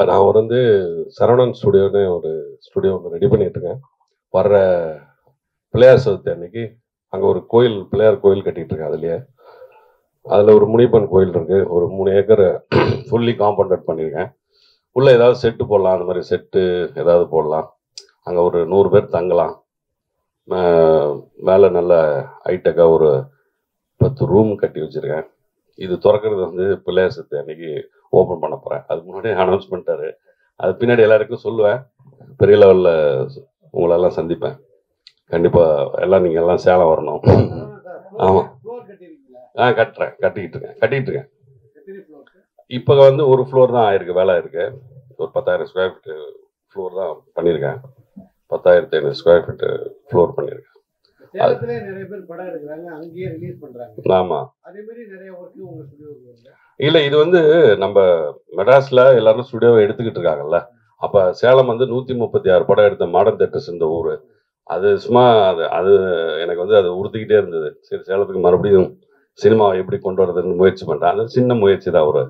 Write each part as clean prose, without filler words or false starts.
நான் வந்து சரவணன் ஸ்டுடியோன்னு ஒரு ஸ்டுடியோ ஒன்று ரெடி பண்ணிட்டு இருக்கேன். வர்ற பிள்ளையார் சதுர்த்தி அன்னைக்கு அங்கே ஒரு கோயில், பிள்ளையார் கோயில் கட்டிட்டு இருக்கேன். அதுலேயே அதில் ஒரு முனியப்பன் கோயில் இருக்கு. ஒரு 3 ஏக்கர் ஃபுல்லி காம்பவுண்டட் பண்ணியிருக்கேன். உள்ள ஏதாவது செட்டு போடலாம், அந்த மாதிரி செட்டு ஏதாவது போடலாம். அங்கே ஒரு 100 பேர் தங்கலாம். மேலே நல்ல ஹைடெக்காக ஒரு 10 ரூம் கட்டி வச்சுருக்கேன். இது திறக்கிறது வந்து பிள்ளையார் சதுர்த்தி அன்னைக்கு ஓப்பன் பண்ண போகிறேன். அதுக்கு முன்னாடி அனௌன்ஸ் பண்ணிட்டாரு. அது பின்னாடி எல்லாருக்கும் சொல்லுவேன். பெரிய லெவலில் உங்களெல்லாம் சந்திப்பேன். கண்டிப்பாக எல்லாம் நீங்கள் எல்லாம் சேலம் வரணும். ஆமாம், கட்டிக்கிட்டு இருக்கேன். இப்போ வந்து ஒரு ஃப்ளோர் தான் ஆயிருக்கு, வேலை இருக்கு. ஒரு 10,000 ஸ்கொயர் ஃபீட்டு ஃப்ளோர் தான் பண்ணியிருக்கேன். 10,500 ஸ்கொயர் ஃபீட்டு ஃப்ளோர் பண்ணியிருக்கேன். நிறைய பேர் படம் எடுக்கிறாங்க, அங்கேயே ரிலீஸ் பண்றாங்க. ஆமா, அதே மாதிரி நிறைய ஒர்க் உங்க ஸ்டுடியோக்கு வருது. இல்ல, இது வந்து நம்ம மெட்ராஸ்ல எல்லாரும் ஸ்டுடியோவை எடுத்துக்கிட்டு இருக்காங்கல்ல. அப்ப சேலம் வந்து 136 படம் எடுத்த மாடர்ன் தேட்டர்ஸ் இந்த ஊரு. அது சும்மா அது எனக்கு வந்து அது உறுத்திக்கிட்டே இருந்தது. சரி, சேலத்துக்கு மறுபடியும் சினிமாவை எப்படி கொண்டு வரதுன்னு முயற்சி பண்றேன். அது சின்ன முயற்சி தான். ஒரு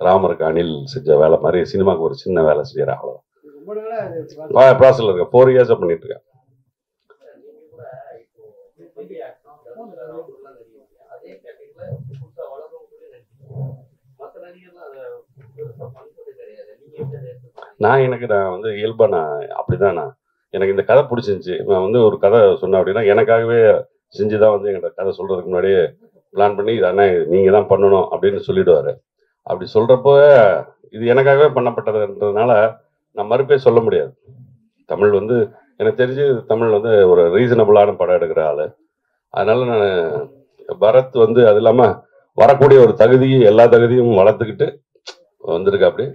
ராமருக்கு அணில் செஞ்ச வேலை மாதிரி சினிமாவுக்கு ஒரு சின்ன வேலை செய்யறேன், அவ்வளவுதான். ப்ராசஸ்ல இருக்க 4 இயர்ஸா பண்ணிட்டு இருக்கேன். நான் வந்து இயல்பா அப்படிதான். எனக்கு இந்த கதை பிடிச்சிருந்துச்சு. நான் வந்து ஒரு கதை சொன்னேன் அப்படின்னா எனக்காகவே செஞ்சுதான் வந்து என்கிட்ட கதை சொல்றதுக்கு முன்னாடியே பிளான் பண்ணி இதானே நீங்க தான் பண்ணணும் அப்படின்னு சொல்லிடுவாரு. அப்படி சொல்றப்போ இது எனக்காகவே பண்ணப்பட்டதுன்றதுனால நான் மறுப்பே சொல்ல முடியாது. தமிழ் வந்து எனக்கு தெரிஞ்சு தமிழ் வந்து ஒரு ரீசனபிளான படம் எடுக்கிற ஆளு. அதனால நான் பரத் வந்து அது இல்லாம வரக்கூடிய ஒரு எல்லா தகுதியும் வளர்த்துக்கிட்டு வந்திருக்கு. அப்படி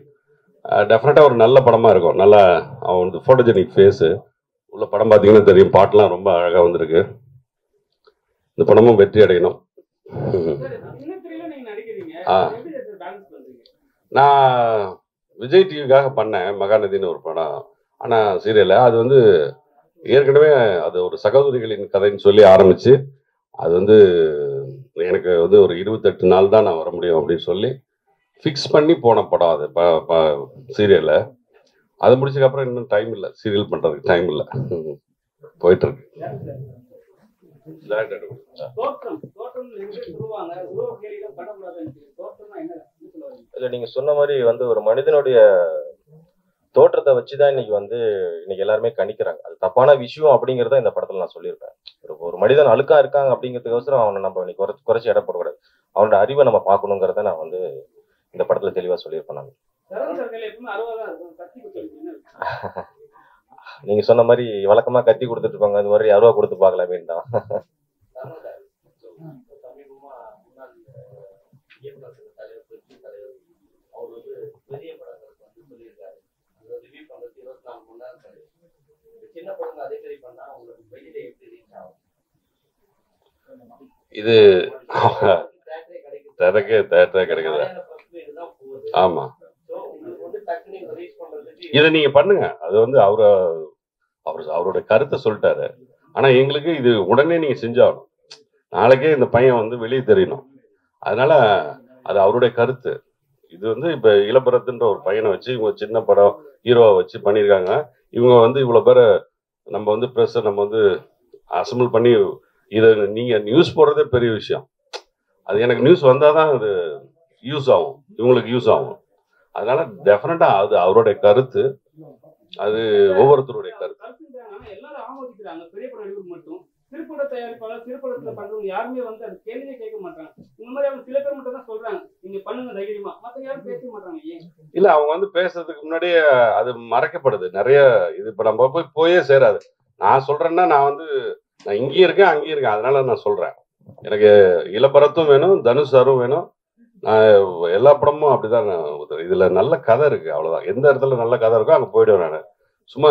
டெஃபினட்டா ஒரு நல்ல படமா இருக்கும். நல்லா அவன் வந்து போட்டோஜெனிக் ஃபேஸு உள்ள படம் பார்த்தீங்கன்னா தெரியும். பாட்டுலாம் ரொம்ப அழகா வந்திருக்கு. இந்த படமும் வெற்றி அடையணும். நான் விஜய் டிவிக்காக பண்ணேன் மகாநதினு ஒரு படம். ஆனா சீரியல் அது வந்து ஏற்கனவே அது ஒரு சகோதரிகளின் கதைன்னு சொல்லி ஆரம்பிச்சு அது வந்து எனக்கு வந்து ஒரு 28 நாள் தான் நான் வர முடியும் அப்படின்னு சொல்லி ஃபிக்ஸ் பண்ணி போன படம் அது சீரியல்ல. அதை முடிச்சதுக்கப்புறம் இன்னும் டைம் இல்லை, சீரியல் பண்றதுக்கு டைம் இல்லை. போயிட்டு இருக்கு. நீங்க சொன்ன மாதிரி வந்து ஒரு மனிதனுடைய தோற்றத்தை வச்சுதான் இன்னைக்கு எல்லாருமே கணிக்கிறாங்க. அது தப்பான விஷயம் அப்படிங்கறத இந்த படத்துல நான் சொல்லியிருப்பேன். ஒரு மனிதன் அழுக்கா இருக்காங்க அப்படிங்கிறதுக்கோசரம் அவனை நம்ம இன்னைக்கு குறைச்சி இட போடக்கூடாது. அவனோட அறிவை நம்ம பார்க்கணுங்கிறத நான் வந்து இந்த படத்துல தெளிவா சொல்லியிருப்பேன். நான் நீங்க சொன்ன மாதிரி வழக்கமா கத்தி கொடுத்துட்டு இருப்பாங்க, அது மாதிரி 60 கொடுத்து பார்க்கலாம் வேண்டாம். இது தேட்டரே கிடைக்குது. ஆமா, இதை நீங்க பண்ணுங்க. அது வந்து அவரோட கருத்தை சொல்லிட்டாரு. ஆனா எங்களுக்கு இது உடனே நீங்க செஞ்சாகணும். நாளைக்கே இந்த பையன் வந்து வெளியே தெரியணும். அதனால அது அவருடைய கருத்து. இது வந்து இப்ப இளபரத்துன்ற ஒரு பையனை வச்சு இவங்க சின்ன படம் ஹீரோவை வச்சு பண்ணியிருக்காங்க. இவங்க வந்து இவ்வளவு பேரை நம்ம வந்து ப்ரெஸ்ஸை நம்ம வந்து அசம்பிள் பண்ணி இதை நீங்க நியூஸ் போடுறதே பெரிய விஷயம். அது எனக்கு நியூஸ் வந்தாதான் அது யூஸ் ஆகும், இவங்களுக்கு யூஸ் ஆகும். அதனால டெஃபினட்டா அது அவருடைய கருத்து, அது ஒவ்வொருத்தருடைய கருத்து. திருப்பட தயாரிப்பாளர் திருப்படத்துல பண்றவங்க யாருமே வந்து அது கேள்வியே கேட்க மாட்டாங்க. இந்த மாதிரி அவங்க சில பேர் மட்டும் தான் சொல்றாங்க, நீங்க பண்ணுங்க தைரியமா, மத்த யாரும் பேச மாட்டாங்க. ஏன் இல்ல, அவங்க வந்து பேசுறதுக்கு முன்னாடியே அது மறைக்கப்படுது நிறைய. இது இப்ப நம்ம போயே சேராது. நான் சொல்றேன்னா நான் இங்கேயும் இருக்கேன் அங்கேயும் இருக்கேன். அதனால நான் சொல்றேன். எனக்கு இளபரத்தும் வேணும், தனுஷ் சாரும் வேணும். நான் எல்லா படமும் அப்படிதான். இதுல நல்ல கதை இருக்கு, அவ்வளவுதான். எந்த இடத்துல நல்ல கதை இருக்கோ அங்க போயிடுவேன். நான் சும்மா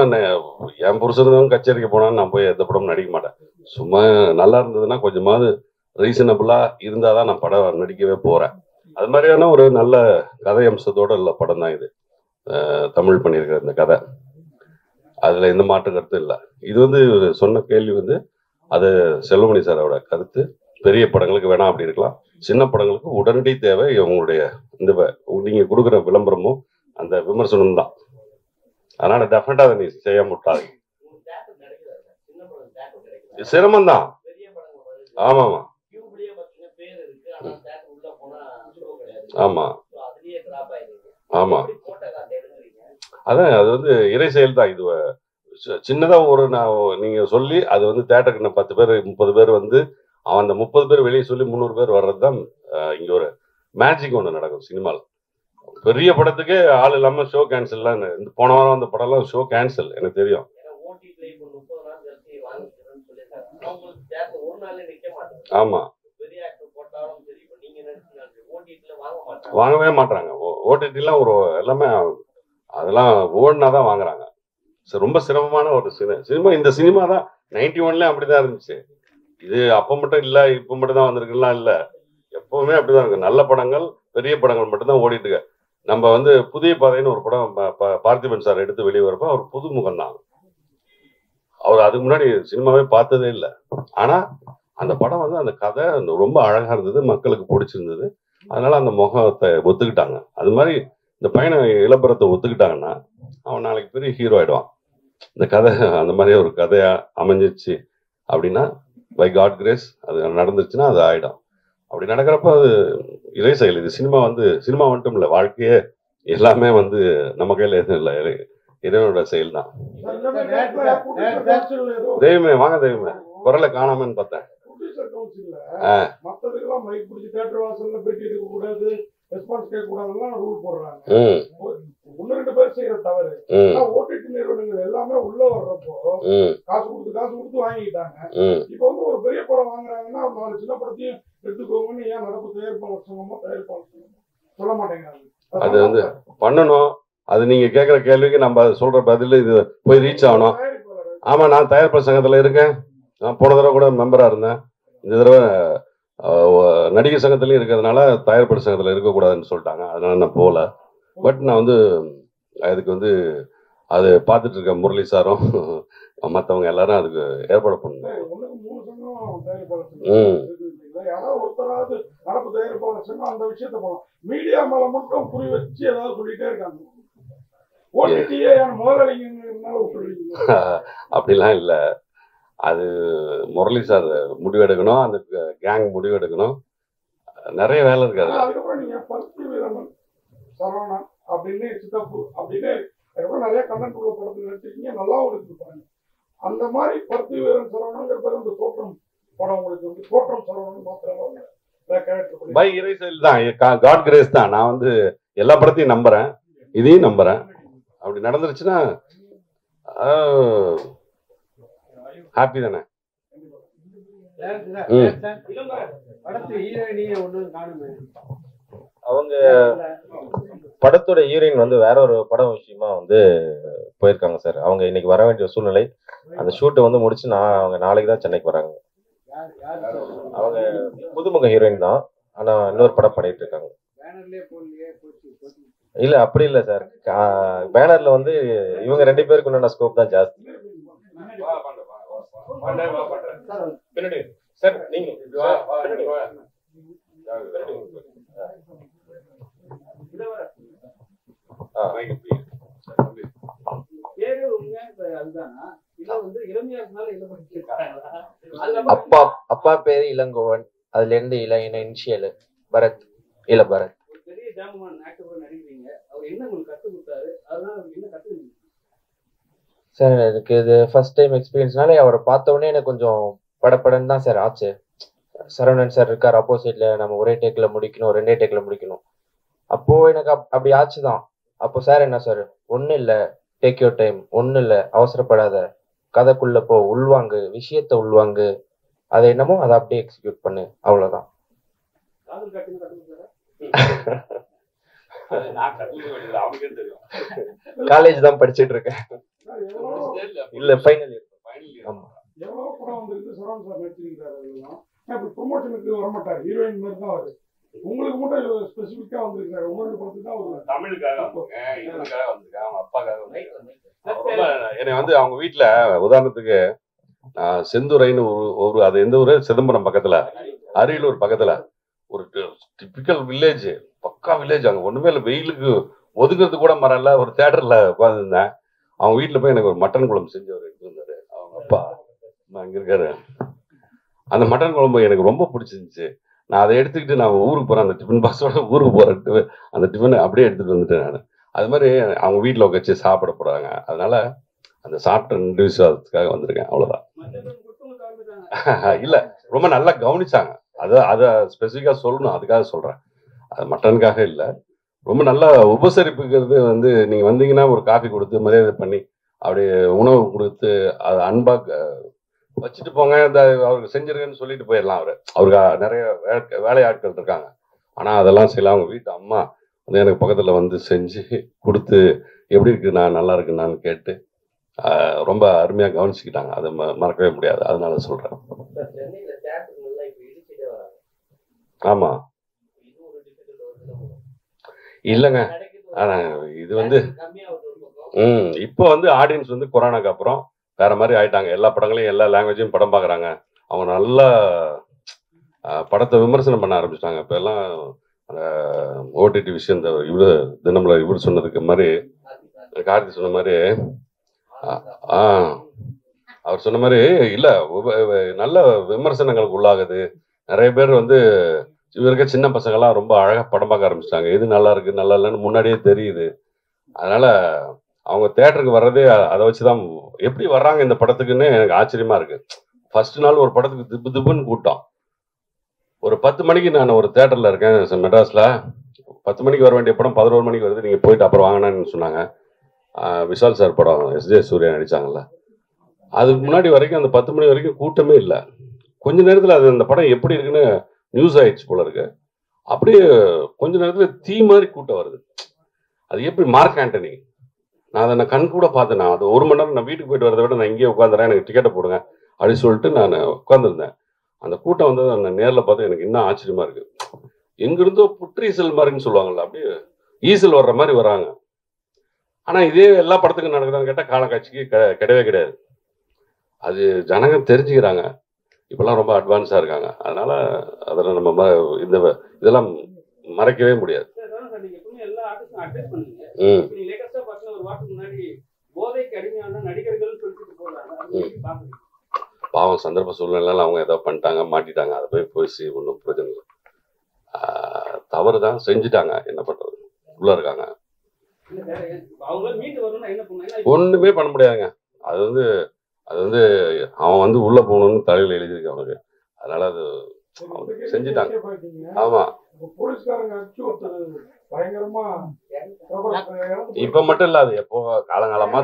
என் புருஷனும் கச்சேரிக்கு போனான்னு நான் போய் எந்த படமும் நடிக்க மாட்டேன். சும்மா நல்லா இருந்ததுன்னா கொஞ்சமாவது ரீசனபிளா இருந்தாதான் நான் படம் நடிக்கவே போறேன். அது மாதிரியான ஒரு நல்ல கதை அம்சத்தோட உள்ள படம் தான் இது. தமிழ் பண்ணியிருக்கிற இந்த கதை, அதுல எந்த மாற்று கருத்து இல்லை. இது வந்து சொன்ன கேள்வி வந்து அது செல்வமணி சாரோட கருத்து. பெரிய படங்களுக்கு வேணாம் அப்படி இருக்கலாம், சின்ன படங்களுக்கு உடனடி தேவை உங்களுடைய இந்த நீங்க கொடுக்குற விளம்பரமும் அந்த அந்த விமர்சனம் தான். அதனால டெஃபினட்டா அதை நீ செய்ய முட்டாது. சிரமம்தான். ஆமாமா ஆமா ஆமா அதான் அது வந்து இறை செயல் தான். இது சின்னதா ஒரு நீங்க சொல்லி அது வந்து தேட்டருக்கு 10 பேர் 30 பேர் வந்து அவன் அந்த 30 பேர் வெளியே சொல்லி 300 பேர் வர்றது தான் இங்க ஒரு மேஜிக் ஒன்று நடக்கும் சினிமாவில். பெரிய படத்துக்கே ஆள் இல்லாம ஷோ கேன்சல்லாம். இந்த போன வாரம் அந்த படம்லாம் ஷோ கேன்சல் எனக்கு தெரியும். ஆமா வாங்கவே மாட்டாங்க. ஓடிடிலாம் ஒரு எல்லாமே அதெல்லாம் ஓடினாதான் வாங்குறாங்க. ரொம்ப சிரமமான ஒரு சினிமா. இந்த சினிமா தான் 91ல அப்படிதான் இருந்துச்சு. இது அப்ப மட்டும் இல்ல இப்ப மட்டும் தான் வந்திருக்குலாம் இல்ல, எப்பவுமே அப்படிதான் இருக்கு. நல்ல படங்கள் பெரிய படங்கள் மட்டும் தான் ஓடிட்டு இருக்கு. நம்ம வந்து புதிய பாதைன்னு ஒரு படம் பார்த்திபன் சார் எடுத்து வெளியே வரப்போ அவர் புதுமுகம் தான். அவர் அதுக்கு முன்னாடி சினிமாவே பார்த்ததே இல்லை. ஆனா அந்த படம் வந்து அந்த கதை ரொம்ப அழகா இருந்தது, மக்களுக்கு பிடிச்சிருந்தது. அதனால அந்த முகத்தை ஒத்துக்கிட்டாங்க. அது மாதிரி இந்த பையனை இளம்பரத்தை ஒத்துக்கிட்டாங்கன்னா அவன் நாளைக்கு பெரிய ஹீரோ ஆயிடுவான். இந்த கதை அந்த மாதிரி ஒரு கதையா அமைஞ்சிச்சு அப்படின்னா பை காட் கிரேஸ் அது நடந்துச்சுன்னா அது ஆயிடும். அப்படி நடக்கிறப்ப அது இறை செயல். இது சினிமா வந்து சினிமா மட்டும் இல்லை, வாழ்க்கையே எல்லாமே வந்து நம்ம கையில எதுவும் இல்லை, இறைவனோட செயல் தான். தெய்வமே வாங்க தெய்வமே, குரலை காணாமன்னு பார்த்தேன். ஒன்னு ரெண்டு பேர் செய்யற தவறு. ஓடிடி நிறுவனங்கள் எல்லாமே உள்ள வர்றப்போ காசு கொடுத்து வாங்கிட்டாங்க. இப்ப வந்து ஒரு பெரிய படம் வாங்குறாங்கன்னா 4 சின்ன படத்தையும் எடுத்துக்கோங்கன்னு ஏன் நடப்பு தயாரிப்பாளர் சங்கமோ சொல்ல மாட்டேங்கிறாங்க. அது வந்து பண்ணணும். அது நீங்க கேட்கிற கேள்விக்கு நம்ம சொல்ற பதில் இது போய் ரீச் ஆகணும். ஆமா, நான் தயாரிப்பாளர் சங்கத்துல இருக்கேன். நான் போன தடவை கூட மெம்பரா இருந்தேன். இந்த தடவை நடிகர் சங்கத்திலையும் இருக்கிறதுனால தயாரிப்பாளர் சங்கத்துல இருக்கக்கூடாதுன்னு சொல்லிட்டாங்க. அதனால நான் போகல. பட் நான் வந்து அதுக்கு வந்து அது பார்த்துட்டு இருக்க முரளி சாரும் மற்றவங்க எல்லாரும் அதுக்கு ஏற்பாடு பண்ணணும். அப்படிலாம் இல்லை, அது முரளி சார் முடிவெடுக்கணும், அந்த கேங் முடிவெடுக்கணும். நிறைய வேலை இருக்காது. சரவணன் அப்படின்னு சித்தப்பு அப்படின்னு நிறைய கண்டென்ட் உள்ள படத்தில் நடிச்சிருக்கீங்க, நல்லாவும் எடுத்துருப்பாங்க. அந்த மாதிரி பருத்தி வீரன் சரவணங்கிற பேர் அந்த தோற்றம் படம் உங்களுக்கு வந்து தோற்றம் சரவணன் மாத்திரம் பை இறை செயல் தான், காட் கிரேஸ் தான். நான் வந்து எல்லா படத்தையும் நம்புறேன், இதையும் நம்புறேன். அப்படி நடந்துருச்சுன்னா ஹாப்பி தானே. அவங்க படத்தோட ஹீரோயின் வந்து வேற ஒரு படம் விஷயமா வந்து போயிருக்காங்க சார். அவங்க இன்னைக்கு வர வேண்டிய சூழ்நிலை. அந்த ஷூட்டை வந்து முடிச்சு அவங்க நாளைக்கு தான் சென்னைக்கு வராங்க. அவங்க புதுமுக ஹீரோயின் தான், ஆனா இன்னொரு படம் பண்ணிட்டு இருக்காங்க. இல்ல அப்படி இல்ல சார், பேனர்ல வந்து இவங்க 2 பேருக்கு உண்டான ஸ்கோப் தான் ஜாஸ்தி. சார் நீங்க அப்பா பேரு இளங்கோவன், அதுல இருந்து இனிஷியல் பரத், இல்ல பரத். சார் எனக்கு இது ஃபர்ஸ்ட் டைம் எக்ஸ்பீரியன்ஸ்னால அவரை பார்த்த உடனே எனக்கு கொஞ்சம் படப்படன்னு தான் சார் ஆச்சு. சரவணன் சார் இருக்கார் ஆப்போசிட்ல, நம்ம ஒரே டேக்ல முடிக்கணும், 2 டேக்ல முடிக்கணும். அப்போ எனக்கு அப்படி ஆச்சுதான். அப்போ சார் என்ன சார், ஒன்னும் இல்ல, டேக் யூர் டைம், ஒன்னும் இல்ல, அவசரப்படாத, கதைக்குள்ள போ, உள்வாங்கு, விஷயத்த உள்வாங்கு, அதை என்னமோ அதை அப்படியே எக்ஸிக்யூட் பண்ணு, அவ்வளவுதான். காலேஜ் தான் படிச்சுட்டு இருக்கேன். இல்ல ஃபைனல் இயர். ஆமா, எவ்வளவு படம் வந்திருக்கு சரவணன் சார் நடிச்சிருக்காரு. ப்ரொமோஷனுக்கு வரமாட்டாரு, ஹீரோயின் மாதிரி தான் வருது. உங்களுக்கு மட்டும் ஸ்பெசிபிக்கா வந்திருக்காரு. உங்களுக்கு படத்துக்கு தான் ஒரு தமிழுக்காக வந்திருக்கேன், இவனுக்காக வந்திருக்கேன், அவங்க அப்பாக்காக வந்திருக்கேன். என்னை வந்து அவங்க வீட்டுல உதாரணத்துக்கு செந்துறைன்னு ஒரு அது எந்த ஊரு, சிதம்பரம் பக்கத்துல, அரியலூர் பக்கத்துல ஒரு டிபிக்கல் வில்லேஜ், பக்கா வில்லேஜ். அங்க ஒண்ணுமே இல்லை, வெயிலுக்கு ஒதுக்குறது கூட மறல. ஒரு தேட்டர்ல உட்காந்துருந்தேன். அவங்க வீட்டுல போய் எனக்கு ஒரு மட்டன் குழம்பு செஞ்சு அவர் எடுத்து வந்தாரு. அவங்க அப்பா அங்க இருக்காரு. அந்த மட்டன் குழம்பு எனக்கு ரொம்ப பிடிச்சிருந்துச்சு. நான் அதை எடுத்துக்கிட்டு நான் ஊருக்கு போறேன். அந்த டிஃபன் பாக்ஸோட ஊருக்கு போறேன். அந்த டிஃபனை அப்படியே எடுத்துட்டு வந்துட்டேன் நான். அது மாதிரி அவங்க வீட்டுல உட்காந்து சாப்பிட போறாங்க. அதனால அந்த சாப்பிட்ட 2 விஷயத்துக்காக வந்திருக்கேன். அவ்வளவுதான். இல்ல, ரொம்ப நல்லா கவனிச்சாங்க. அதை ஸ்பெசிஃபிக்கா சொல்லணும், அதுக்காக சொல்றேன். அது மட்டனுக்காக இல்லை, ரொம்ப நல்லா உபசரிப்புங்கிறது வந்து நீங்க வந்தீங்கன்னா ஒரு காஃபி கொடுத்து மரியாதை பண்ணி அப்படியே உணவு கொடுத்து அதை அன்பா வச்சுட்டு போங்க. இந்த அவருக்கு செஞ்சிருக்கேன்னு சொல்லிட்டு போயிடலாம். அவருக்கு நிறைய வேலையாட்கள் இருக்காங்க. ஆனா அதெல்லாம் செய்யலாம். அவங்க வீட்டு அம்மா வந்து எனக்கு பக்கத்துல வந்து செஞ்சு கொடுத்து எப்படி இருக்கு, நான் நல்லா இருக்குன்னான்னு கேட்டு ரொம்ப அருமையா கவனிச்சுக்கிட்டாங்க. அதை மறக்கவே முடியாது. அதனால சொல்றேன். ஆமா, இல்லைங்க. ஆனா இது வந்து இப்போ வந்து ஆடியன்ஸ் வந்து கொரோனாக்கு அப்புறம் வேற மாதிரி ஆயிட்டாங்க. எல்லா படங்களையும் எல்லா லாங்குவேஜையும் படம் பார்க்குறாங்க. அவங்க நல்லா படத்தை விமர்சனம் பண்ண ஆரம்பிச்சிட்டாங்க. இப்போ எல்லாம் அந்த ஓடிடி விஷயம் இந்த இவர் சொன்னதுக்கு மாதிரி, கார்த்தி சொன்ன மாதிரி, அவர் சொன்ன மாதிரி இல்லை, நல்ல விமர்சனங்களுக்கு உள்ளாகுது. நிறைய பேர் வந்து இவருக்க சின்ன பசங்கள்லாம் ரொம்ப அழகாக படம் பார்க்க ஆரம்பிச்சிட்டாங்க. எது நல்லா இருக்கு நல்லா இல்லைன்னு முன்னாடியே தெரியுது. அதனால அவங்க தேட்டருக்கு வர்றதே அதை வச்சுதான். எப்படி வர்றாங்க இந்த படத்துக்குன்னு எனக்கு ஆச்சரியமா இருக்கு. ஃபர்ஸ்ட் நாள் ஒரு படத்துக்கு திப்பு திப்புன்னு கூட்டம். ஒரு 10 மணிக்கு நான் ஒரு தேட்டர்ல இருக்கேன் மெட்ராஸ்ல. 10 மணிக்கு வர வேண்டிய படம் 11 மணிக்கு வருது. நீங்க போயிட்டு அப்புறம் வாங்கினான்னு சொன்னாங்க. விஷால் சார் படம் எஸ்.ஜே. சூர்யா நடிச்சாங்கல்ல, அதுக்கு முன்னாடி வரைக்கும் அந்த 10 மணி வரைக்கும் கூட்டமே இல்லை. கொஞ்ச நேரத்தில் அது அந்த படம் எப்படி இருக்குன்னு நியூஸ் ஆயிடுச்சு போல இருக்கு. அப்படியே கொஞ்ச நேரத்தில் தீ மாதிரி கூட்டம் வருது. அது எப்படி மார்க் ஆண்டனி, நான் அதை கண் கூட பார்த்தேன். நான் அது 1 மணி நேரம் நான் வீட்டுக்கு போயிட்டு வரதை விட நான் இங்கேயே உட்காந்துறேன், எனக்கு டிக்கெட்டை போடுங்க அப்படின்னு சொல்லிட்டு நான் உட்காந்துருந்தேன். அந்த கூட்டம் வந்து நான் நேரில் பார்த்து எனக்கு இன்னும் ஆச்சரியமா இருக்கு. எங்கிருந்தோ புற்றீசல் மாதிரின்னு சொல்லுவாங்கல்ல, அப்படியே ஈசல் வர்ற மாதிரி வராங்க. ஆனால் இதே எல்லா படத்துக்கும் நடக்குதான்னு கேட்டால் காலக்காட்சிக்கு கிடையவே கிடையாது. அது ஜனங்க தெரிஞ்சுக்கிறாங்க. இப்பெல்லாம் ரொம்ப அட்வான்ஸாக இருக்காங்க. அதனால அதில் நம்ம இதெல்லாம் மறைக்கவே முடியாது. பாவம் சந்தர்ப்ப சூழ்நிலை அவங்க ஏதோ பண்ணிட்டாங்க, மாட்டிட்டாங்க. அதை போய் பேசி ஒன்றும் பிரச்சனை இல்லை. தவறு தான் செஞ்சுட்டாங்க, என்ன பண்றது, உள்ள இருக்காங்க. ஒண்ணுமே பண்ண முடியாதுங்க. அது வந்து அவன் வந்து உள்ள போகணும்னு தலையில எழுதியிருக்கு அவனுக்கு. அதனால அது செஞ்சுட்டாங்க. ஆமா, இப்ப மட்டும் இல்ல, அது எப்போ காலங்காலமா.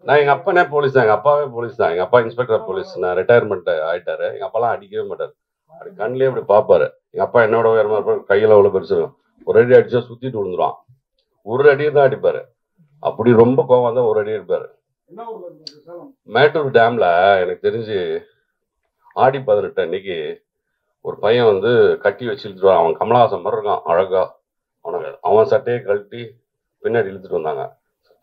நான் எங்க அப்பனே போலீஸ் தான், எங்க அப்பாவே போலீஸ் தான். எங்க அப்பா இன்ஸ்பெக்டர் போலீஸ். நான் ரிட்டையர்மெண்ட் ஆயிட்டாரு. எங்க அப்பாலாம் அடிக்கவே மாட்டாரு, அப்படி கண்ணிலே அப்படி பாப்பாரு. எங்க அப்பா என்னோட உயரமா இருப்பாரு, கையில அவ்வளவு பெருசு இருக்கும். ஒரு அடி அடிச்சா சுத்திட்டு விழுந்துருவான். ஒரு அடியை தான் அடிப்பாரு. அப்படி ரொம்ப கோவம் தான் ஒரு அடி அடிப்பாரு. மேட்டூர் டேம்ல எனக்கு தெரிஞ்சு ஆடி 18 அன்னைக்கு ஒரு பையன் வந்து கட்டி வச்சு இழுத்துட்டு வரான். அவன் கமலஹாசன் மாதிரி இருக்கான் அழகா. அவன் சட்டையை கழட்டி பின்னாடி இழுத்துட்டு வந்தாங்க,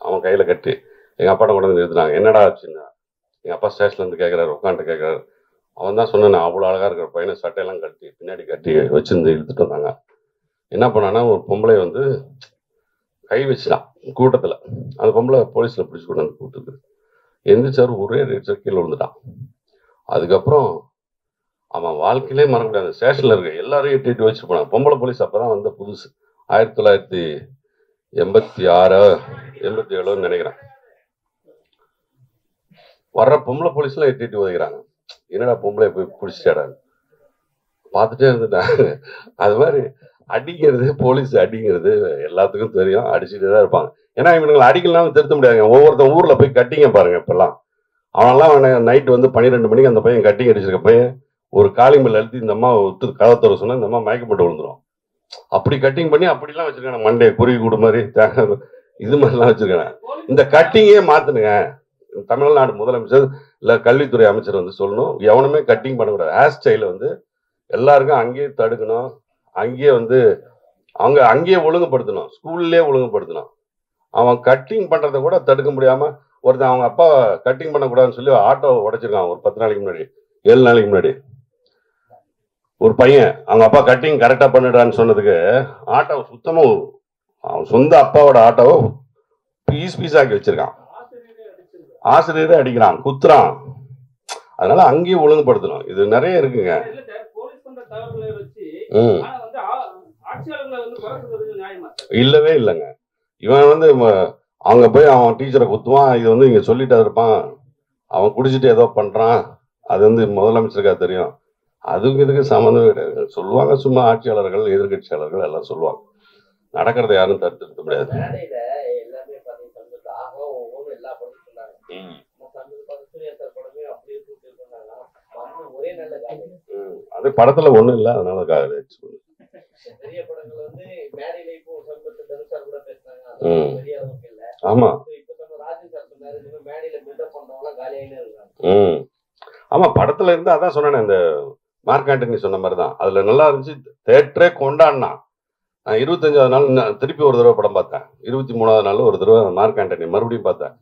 அவன் கையில கட்டி. எங்க அப்பாட்ட கொண்டு வந்து நிறுத்தினாங்க. என்னடா ஆச்சுன்னா, எங்க அப்பா ஸ்டேஷன்ல இருந்து கேட்கிறாரு, உட்காந்துட்டு கேட்கிறாரு. அவன் தான் சொன்னான், அவ்வளவு அழகா இருக்கிற பையனை சட்டையெல்லாம் கட்டி பின்னாடி கட்டி வச்சிருந்து இழுத்துட்டு வந்தாங்க. என்ன பண்ணான்னா, ஒரு பொம்பளை வந்து கை வச்சுட்டான் கூட்டத்துல. அந்த பொம்பளை போலீஸ்ல பிடிச்சு கொண்டு வந்து கூட்டுது. எந்திரிச்சாரு, ஒரே கீழே விழுந்துட்டான். அதுக்கப்புறம் அவன் வாழ்க்கையிலே மறக்க முடியாது. ஸ்டேஷன்ல இருக்க எல்லாரையும் எட்டிட்டு வச்சுட்டு போனாங்க. பொம்பளை போலீஸ் அப்பதான் வந்த புதுசு, 1986 87 நினைக்கிறேன். வர்ற பொம்பளை போலீஸ்லாம் எட்டிட்டு உதைக்கிறாங்க. என்னடா பொம்பளை போய் பிடிச்சிட்டாடான்னு பார்த்துட்டே இருந்துட்டாங்க. அது மாதிரி அடிக்கிறது, போலீஸ் அடிங்கிறது எல்லாத்துக்கும் தெரியும், அடிச்சுட்டே தான் இருப்பாங்க. ஏன்னா இவனுங்களை அடிக்கலாம் திருத்த முடியாதுங்க. ஒவ்வொருத்தன் ஊர்ல போய் கட்டிங்க பாருங்க. இப்பெல்லாம் அவனெல்லாம் நைட்டு வந்து 12 மணிக்கு அந்த பையன் கட்டிங் அடிச்சிருக்க பையன் ஒரு காலிம்பல் அழுத்தி இந்த அம்மா ஒத்து கதை தர சொன்னா இந்த அம்மா மயக்க போட்டு விழுந்துரும். அப்படி கட்டிங் பண்ணி அப்படிலாம் வச்சிருக்காங்க. மண்டே குருவி கூடு மாதிரி இது மாதிரிலாம் வச்சிருக்காங்க. இந்த கட்டிங்கே மாத்துனுங்க. தமிழ்நாடு முதலமைச்சர் இல்ல கல்வித்துறை அமைச்சர் வந்து சொல்லணும், எவனுமே கட்டிங் பண்ணக்கூடாது. ஹேர் ஸ்டைல வந்து எல்லாருக்கும் அங்கேயே தடுக்கணும். அங்கேயே வந்து அவங்க அங்கேயே ஒழுங்குபடுத்தணும், ஸ்கூல்லே ஒழுங்குபடுத்தணும். அவன் கட்டிங் பண்றதை கூட தடுக்க முடியாம ஒருத்தன் அவங்க அப்பா கட்டிங் பண்ணக்கூடாதுன்னு சொல்லி ஆட்டோ உடைச்சிருக்கான் ஒரு 10 நாளைக்கு முன்னாடி, 7 நாளைக்கு முன்னாடி. ஒரு பையன் அவங்க அப்பா கட்டிங் கரெக்டா பண்ணிடான்னு சொன்னதுக்கு ஆட்டோ சுத்தமா சொந்த அப்பாவோட ஆட்டோவை பீஸ் ஆக்கி வச்சிருக்கான். ஆசிரியரே அடிக்கிறான், குத்துறான். அதனால அங்கேயும் ஒழுங்குபடுத்தணும். இது நிறைய இருக்குங்க. இல்லவே இல்லைங்க. இவன் வந்து அவங்க போய் அவன் டீச்சரை குத்துவான். இது வந்து இங்க சொல்லிட்டு இருப்பான். அவன் குடிச்சிட்டு ஏதோ பண்றான். அது வந்து முதலமைச்சருக்கா தெரியும். அதுக்கு இதுக்கு சம்மந்தமே கிடையாது. சொல்லுவாங்க சும்மா ஆட்சியாளர்கள், எதிர்கட்சியாளர்கள் எல்லாம் சொல்லுவாங்க. நடக்கிறத யாரும் தடுத்து நிறுத்த முடியாது. அது படத்துல ஒண்ணும் இல்ல, அதனால ஆமா ஆமா படத்துல இருந்து அதான் சொன்னேன். இந்த மார்க் ஆண்டனி சொன்ன மாதிரிதான் அதுல நல்லா இருந்துச்சு. தேட்டரே கொண்டாடினா. நான் 25வது நாள் திருப்பி ஒரு தடவை படம் பார்த்தேன். 23வது நாள் ஒரு தடவை மார்க் ஆண்டனி மறுபடியும் பார்த்தேன்.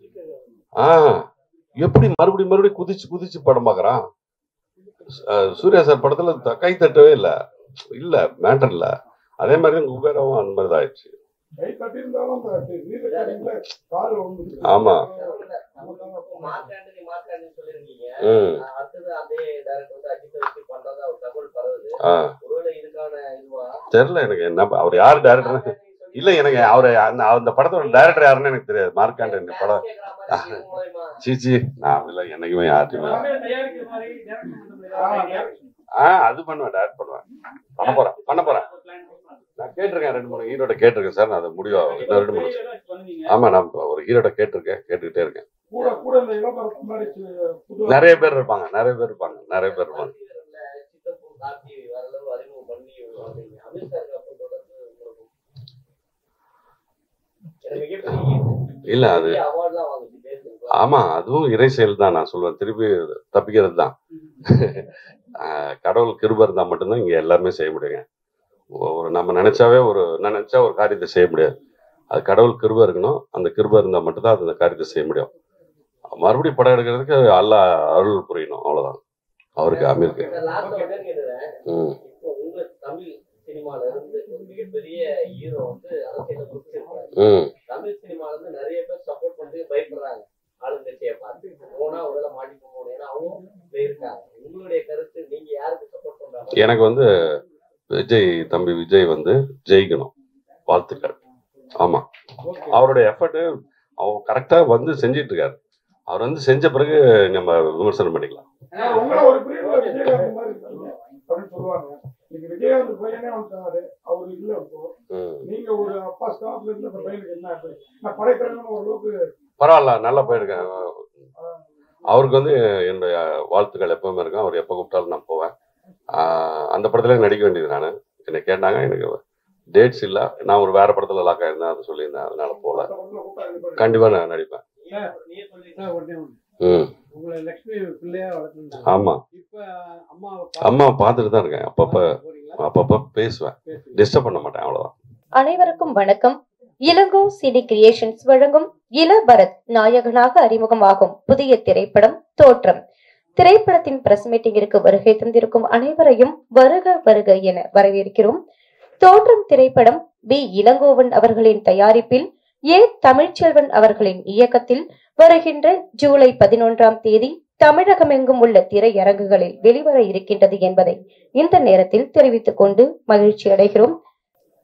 எப்படி மறுபடியும் குதிச்சு படம் பார்க்கறான். சூர்யா சார் படத்துல கை தட்டவே இல்ல மேட்டர் இல்ல. அதே மாதிரி குபேராவும் அந்த மாதிரி தான் ஆயிடுச்சு. ஆமா தெரியல எனக்கு என்ன அவர் யாரு டைரக்டர் இல்ல. எனக்கு அவரு அந்த படத்தோட டைரக்டர் யாருன்னு எனக்கு தெரியாது. மார்க் ஆண்டனி படம் சீச்சி நான் அப்படில என்னைக்குமே யாருமே அது பண்ணுவேன். டைரக்ட் பண்ணுவேன். பண்ண போறேன். நான் கேட்டிருக்கேன் 2-3 ஹீரோட கேட்டிருக்கேன் சார். நான் அதை முடிவா இன்னும் 2-3 ஆமா நான் ஒரு ஹீரோட கேட்டுக்கிட்டே இருக்கேன். நிறைய பேர் இருப்பாங்க. இல்ல அது ஆமா அதுவும் இறை செயல் தான். நான் சொல்லுவேன் திருப்பி தப்பிக்கிறது தான். கடவுள் கிருபை இருந்தா மட்டும்தான் இங்க எல்லாருமே செய்ய முடியுங்க. ஒரு நம்ம நினைச்சா ஒரு காரியத்தை செய்ய முடியாது. அது கடவுள் கிருபை இருக்கணும். அந்த கிருபை இருந்தா மட்டும்தான் அந்த காரியத்தை செய்ய முடியும். மறுபடியும் படம் எடுக்கிறதுக்கு அல்லாஹ் அருள் புரியணும். அவ்வளவுதான். அவருக்கு அமீருக்கு தமிழ் சினிமால இருந்து நிறைய பேர் சப்போர்ட் பண்ணி பயப்படுறாங்க. ஆளுங்கட்சியை பார்த்து போனா உடல மாட்டிக்க போகணும். ஏன்னா அவங்க இருக்காங்க. உங்களுடைய கருத்து நீங்க யாருக்கு சப்போர்ட் பண்றாங்க? எனக்கு வந்து தம்பி விஜய் வந்து ஜெயிக்கணும். வாழ்த்துக்கள். ஆமா அவருடைய எஃபர்ட் அவர் கரெக்டா வந்து செஞ்சிட்டு இருக்காரு. அவர் வந்து செஞ்ச பிறகு நம்ம விமர்சனம் பண்ணிக்கலாம். விஜயகாந்த் பையனே வந்துட்டாரு. அவரு இல்ல. நீங்க ஒரு அப்பா ஸ்டாப்ல இருந்து அந்த பையனுக்கு என்ன படைக்கிறேன்னு ஓரளவுக்கு பரவாயில்ல நல்லா போயிருக்கேன். அவருக்கு வந்து என்னுடைய வாழ்த்துக்கள் எப்பவுமே இருக்கும். அவர் எப்போ கூப்பிட்டாலும் நான் போவேன். அந்த படத்துல நடிக்க வேண்டியது. நான் என்னை கேட்டாங்க. எனக்கு டேட்ஸ் இல்ல. நான் ஒரு வேற படத்துல லாக் ஆயிருந்தேன். அதை சொல்லியிருந்தேன். அதனால போல. கண்டிப்பா நான் நடிப்பேன். ஆமா அம்மா பார்த்துட்டு தான் இருக்கேன். அப்பப்ப பேசுவேன். டிஸ்டர்ப் பண்ண மாட்டேன். அவ்வளவுதான். அனைவருக்கும் வணக்கம். இளங்கோ சிடி கிரியேஷன்ஸ் வழங்கும் இளபரத் நாயகனாக அறிமுகமாகும் புதிய திரைப்படம் தோற்றம். திரைப்படத்தின் பிரஸ் மீட்டிங்கிற்கு வருகை தந்திருக்கும் அனைவரையும் வருக வருக என வரவேற்கிறோம். தோற்றம் திரைப்படம் பி இளங்கோவன் அவர்களின் தயாரிப்பில் ஏ தமிழ்ச்செல்வன் அவர்களின் இயக்கத்தில் வருகின்ற ஜூலை 11ஆம் தேதி தமிழகமெங்கும் உள்ள திரையரங்குகளில் வெளிவர இருக்கின்றது என்பதை இந்த நேரத்தில் தெரிவித்துக் கொண்டு மகிழ்ச்சி அடைகிறோம்.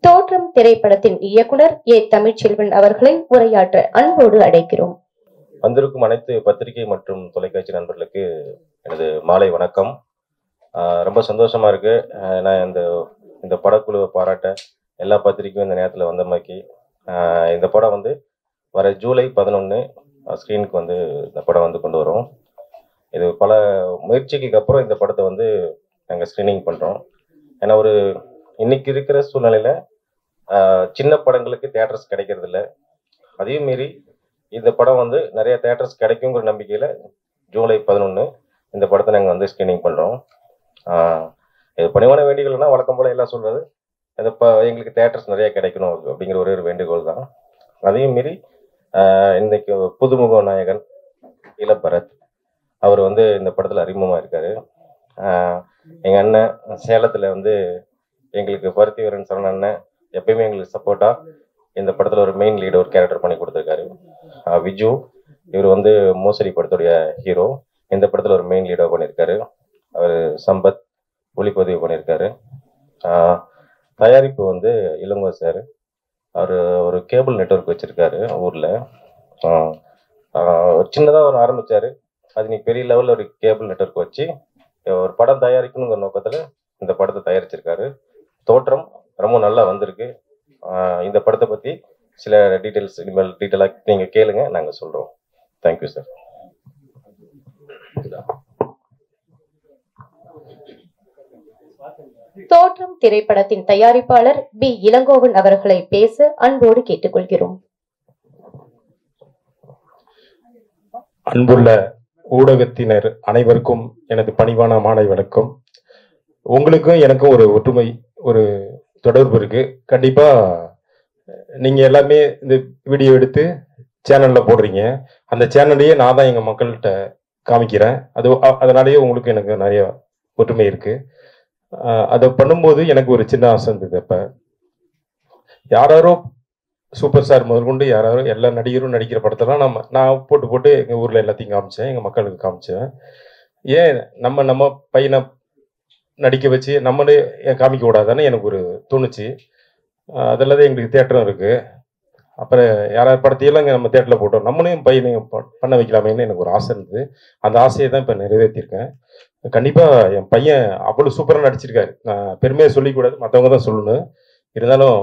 தோற்றம் திரைப்படத்தின் இயக்குனர் ஏ தமிழ்ச்செல்வன் அவர்களை உரையாற்ற அன்போடு அழைக்கிறோம். வந்திருக்கும் அனைத்து பத்திரிகை மற்றும் தொலைக்காட்சி நண்பர்களுக்கு எனது மாலை வணக்கம். ரொம்ப சந்தோஷமா இருக்கு. நான் இந்த படக்குழுவை பாராட்ட எல்லா பத்திரிகையும் இந்த நேரத்தில் வந்தமைக்கு. இந்த படம் வந்து வர ஜூலை 11 ஸ்க்ரீனுக்கு வந்து இந்த படம் வந்து கொண்டு வரோம். இது பல முயற்சிகளுக்கு அப்புறம் இந்த படத்தை வந்து நாங்கள் ஸ்க்ரீனிங் பண்ணுறோம். ஏன்னா இன்னைக்கு இருக்கிற சூழ்நிலையில் சின்ன படங்களுக்கு தேட்டர்ஸ் கிடைக்கிறது இல்லை. அதையும் மீறி இந்த படம் வந்து நிறைய தேட்டர்ஸ் கிடைக்குங்கிற நம்பிக்கையில் ஜூலை 11 இந்த படத்தை நாங்கள் வந்து ஸ்க்ரீனிங் பண்ணுறோம். இது பணிவான வேண்டுகோள்னா வழக்கம் போல் எல்லாம் சொல்கிறது எங்களுக்கு தேட்டர்ஸ் நிறைய கிடைக்கணும் அப்படிங்கிற ஒரு வேண்டுகோள் தான். அதையும் மீறி இன்னைக்கு புதுமுக நாயகன் இளபரத் அவர் வந்து இந்த படத்தில் அறிமுகமாக இருக்காரு. எங்கள் அண்ணன் சேலத்தில் வந்து எங்களுக்கு பருத்திவரன் சரண அண்ணன் எப்பயுமே எங்களுக்கு சப்போர்ட்டாக இந்த படத்துல ஒரு மெயின் லீடு ஒரு கேரக்டர் பண்ணி கொடுத்துருக்காரு. விஜு, இவர் வந்து மோசடி படத்துடைய ஹீரோ. இந்த படத்துல ஒரு மெயின் லீடாக பண்ணியிருக்காரு. அவர் சம்பத் ஒளிப்பதிவு பண்ணியிருக்காரு. தயாரிப்பு வந்து இளங்கோ சார். அவர் ஒரு கேபிள் நெட்வொர்க் வச்சிருக்காரு ஊர்ல. ஒரு சின்னதாக ஒரு ஆரம்பிச்சாரு, அது நீ பெரிய லெவலில் ஒரு கேபிள் நெட்வொர்க் வச்சு ஒரு படம் தயாரிக்கணுங்கிற நோக்கத்தில் இந்த படத்தை தயாரிச்சிருக்காரு. தோற்றம் ரொம்ப நல்லா வந்திருக்கு. இந்த படத்தை பற்றி சில டீட்டெயில்ஸ் இனிமேல் டீட்டெயிலாக நீங்கள் கேளுங்க, நாங்கள் சொல்கிறோம். Thank you sir. தோற்றம் திரைப்படத்தின் தயாரிப்பாளர் பி இளங்கோவன் அவர்களை பேச அன்போடு கேட்டுக்கொள்கிறோம். அன்புள்ள ஊடகத்தினர் அனைவருக்கும் எனது பணிவான மாலை வணக்கம். உங்களுக்கும் எனக்கும் ஒரு ஒற்றுமை, ஒரு தொடர்பு இருக்கு. கண்டிப்பா நீங்க எல்லாமே இந்த வீடியோ எடுத்து சேனல்ல போடுறீங்க. அந்த சேனல்லையே நான் தான் எங்க மக்கள்கிட்ட காமிக்கிறேன். அதனாலேயே உங்களுக்கு எனக்கு நிறைய ஒற்றுமை இருக்கு. அதை பண்ணும்போது எனக்கு ஒரு சின்ன ஆசை இருந்தது. அப்ப யாரோ சூப்பர் ஸ்டார் முதற்கொண்டு யாராரோ எல்லா நடிகரும் நடிக்கிற படத்தெல்லாம் நான் போட்டு எங்கள் ஊரில் எல்லாத்தையும் காமிச்சேன், எங்கள் மக்களுக்கு காமிச்சேன். ஏன் நம்ம பையனை நடிக்க வச்சு நம்மளே காமிக்க கூடாதான்னு எனக்கு ஒரு தோணுச்சு. அதில் தான் எங்களுக்கு தேட்டரும் இருக்குது. அப்புறம் யாராவது படத்தையெல்லாம் இங்கே நம்ம தேட்டரில் போட்டோம், நம்மளையும் பையனையும் பண்ண வைக்கலாமேன்னு எனக்கு ஒரு ஆசை இருந்தது. அந்த ஆசையை தான் இப்போ நிறைவேற்றியிருக்கேன். கண்டிப்பாக என் பையன் அவ்வளோ சூப்பராக நடிச்சிருக்காரு. நான் பெருமையாக சொல்லிக்கூடாது, மற்றவங்க தான் சொல்லணும். இருந்தாலும்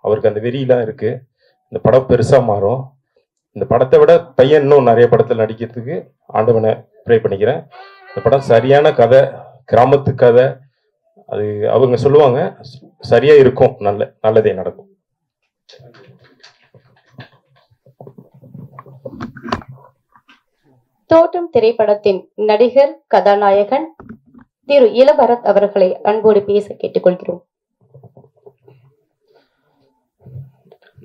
அவருக்கு அந்த வெறியெலாம் இருக்குது. இந்த படம் பெருசாக மாறும். இந்த படத்தை விட பையன் இன்னும் நிறைய படத்தில் நடிக்கிறதுக்கு ஆண்டவனை ப்ரே பண்ணிக்கிறேன். இந்த படம் சரியான கதை, கிராமத்து கதை. அது அவங்க சொல்லுவாங்க, சரியா இருக்கும், நல்லதே நடக்கும். தோற்றம் திரைப்படத்தின் நடிகர் கதாநாயகன் திரு இளபரத் அவர்களை அன்போடு பேச கேட்டுக்கொள்கிறோம்.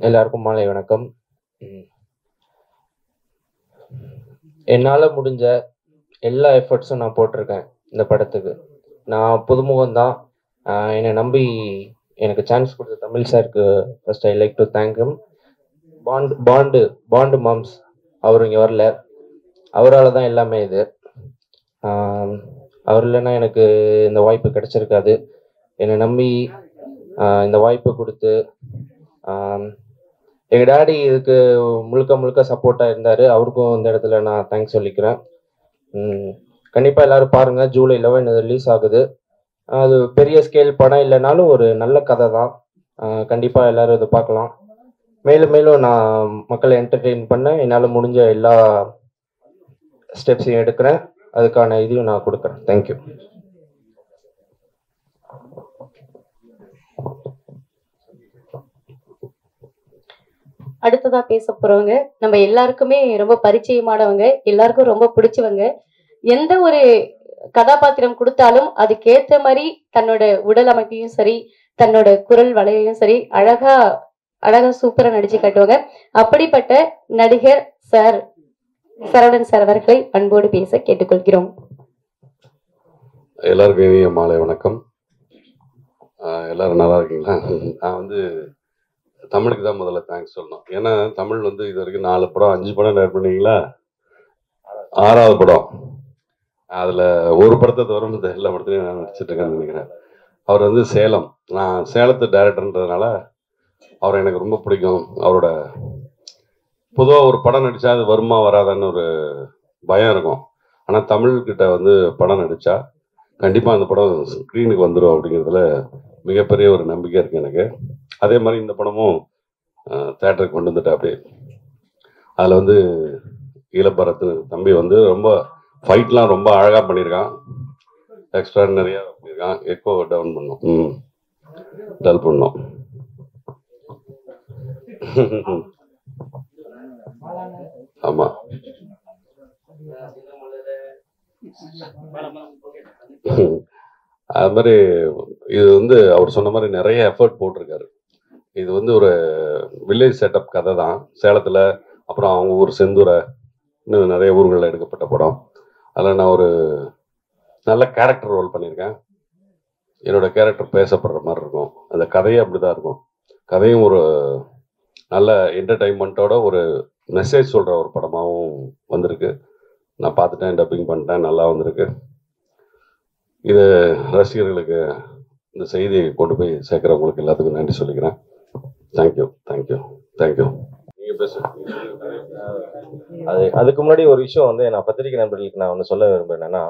எல்லாருக்கும் மாலை வணக்கம். என்னால முடிஞ்ச எல்லா எஃபர்ட்ஸும் நான் போட்டிருக்கேன் இந்த படத்துக்கு. நான் புதுமுகம் தான். என்னை நம்பி எனக்கு சான்ஸ் கொடுத்த தமிழ் சாருக்கு first I like to thank him. Pandu மாம்ஸ் அவர் இங்கே வரல, அவரால் தான் எல்லாமே இது. அவர் இல்லைன்னா எனக்கு இந்த வாய்ப்பு கிடைச்சிருக்காது. என்னை நம்பி இந்த வாய்ப்பு கொடுத்து எங்கள் டேடி இதுக்கு முழுக்க சப்போர்ட்டாக இருந்தார். அவருக்கும் இந்த இடத்துல நான் தேங்க்ஸ் சொல்லிக்கிறேன். கண்டிப்பாக எல்லாரும் பாருங்கள். ஜூலை 11 ரிலீஸ் ஆகுது. அது பெரிய ஸ்கேல் படம் இல்லைனாலும் ஒரு நல்ல கதை தான். கண்டிப்பாக எல்லாரும் இதை பார்க்கலாம். மேலும் நான் மக்களை என்டர்டெயின் பண்ண என்னால் முடிஞ்ச எல்லா ஸ்டெப்ஸையும் எடுக்கிறேன். அதுக்கான இதையும் நான் கொடுக்குறேன். தேங்க்யூ. அடுத்ததா பேச போறவங்க நம்ம எல்லாருக்குமே ரொம்ப பரிச்சயமானவங்க, எல்லாருக்கும் ரொம்ப பிடிச்சவங்க. எந்த ஒரு கதாபாத்திரம் கொடுத்தாலும் அதுக்கேற்ற மாதிரி தன்னோட உடல் அமைப்பையும் சரி, தன்னோட குரல் வளையையும் சரி அழகா சூப்பரா நடிச்சு காட்டுவாங்க. அப்படிப்பட்ட நடிகர் சார் சரவணன் சார் அவர்களை அன்போடு பேச கேட்டுக்கொள்கிறோம். எல்லாருக்கும் இனிய மாலை வணக்கம். எல்லாரும் நல்லா இருக்கீங்களா? நான் வந்து தமிழுக்கு தான் முதல்ல தேங்க்ஸ் சொல்லணும். ஏன்னா தமிழ் வந்து இது வரைக்கும் 4 படம் 5 படம் டேரக்ட் பண்ணீங்களா, 6வது படம். அதில் ஒரு படத்தை தவிர எல்லா படத்துலையும் நான் நடிச்சிட்டு இருக்கேன்னு நினைக்கிறேன். அவர் வந்து சேலம், நான் சேலத்து டைரக்டர்ன்றதுனால அவரை எனக்கு ரொம்ப பிடிக்கும். அவரோட பொதுவாக ஒரு படம் நடித்தா அது வருமா வராதான்னு ஒரு பயம் இருக்கும். ஆனால் தமிழ்கிட்ட வந்து படம் நடித்தா கண்டிப்பாக அந்த படம் ஸ்க்ரீனுக்கு வந்துடும் அப்படிங்கிறதுல மிகப்பெரிய ஒரு நம்பிக்கை இருக்குது எனக்கு. அதே மாதிரி இந்த படமும் தேட்டருக்கு கொண்டு வந்துட்டேன். அப்படியே அதில் வந்து இளபரத் தம்பி வந்து ரொம்ப ஃபைட்லாம் ரொம்ப அழகாக பண்ணியிருக்கான். எக்ஸ்ட்ராடினரியாக பண்ணியிருக்கான். எக்கோ டவுன் பண்ணோம், டல் பண்ணோம். ஆமாம், அது மாதிரி இது வந்து அவர் சொன்ன மாதிரி நிறைய எஃபர்ட் போட்டிருக்காரு. இது வந்து ஒரு வில்லேஜ் செட்டப் கதை தான். சேலத்தில், அப்புறம் அவங்க ஊர் செந்தூரை, இன்னும் நிறைய ஊர்களில் எடுக்கப்பட்ட படம். அதில் நான் ஒரு நல்ல கேரக்டர் ரோல் பண்ணியிருக்கேன். என்னோட கேரக்டர் பேசப்படுற மாதிரி இருக்கும். அந்த கதையே அப்படி தான் இருக்கும். கதையும் ஒரு நல்ல என்டர்டைன்மெண்ட்டோட ஒரு மெசேஜ் சொல்கிற ஒரு படமாகவும் வந்திருக்கு. நான் பார்த்துட்டேன், டப்பிங் பண்ணிட்டேன், நல்லா வந்திருக்கு. இது ரசிகர்களுக்கு இந்த செய்தியை கொண்டு போய் சேர்க்குறவங்களுக்கு எல்லாத்துக்கும் நன்றி சொல்லிக்கிறேன். Thank you thank you thank you. நீங்கள் பேசுங்க. அதுக்கு முன்னாடி ஒரு விஷயம் வந்து நான் பத்திரிகை நண்பர்களுக்கு நான் ஒன்று சொல்ல விரும்புகிறேன்னா,